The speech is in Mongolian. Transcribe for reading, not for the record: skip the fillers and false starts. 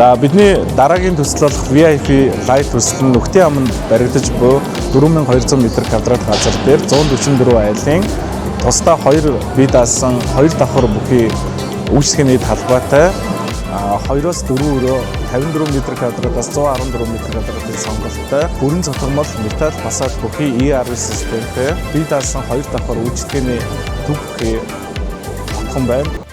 За бидний дараагийн төсөл болох VIP Light төсөл нь Нүхтийн аманд баригдаж буй 4200 м2 газар дээр 144 айлын тусдаа 2 бие даасан 2 давхар бүхий үйлчлэгээний талбайтай 2-4 өрөө 54 м2-аас 114 м2-ийн сонголттой бүрэн цотгомол металл фасад бүхий ERV системтэй бие даасан 2 давхар үйлчлэгээний төв бүхий тогтхон байна.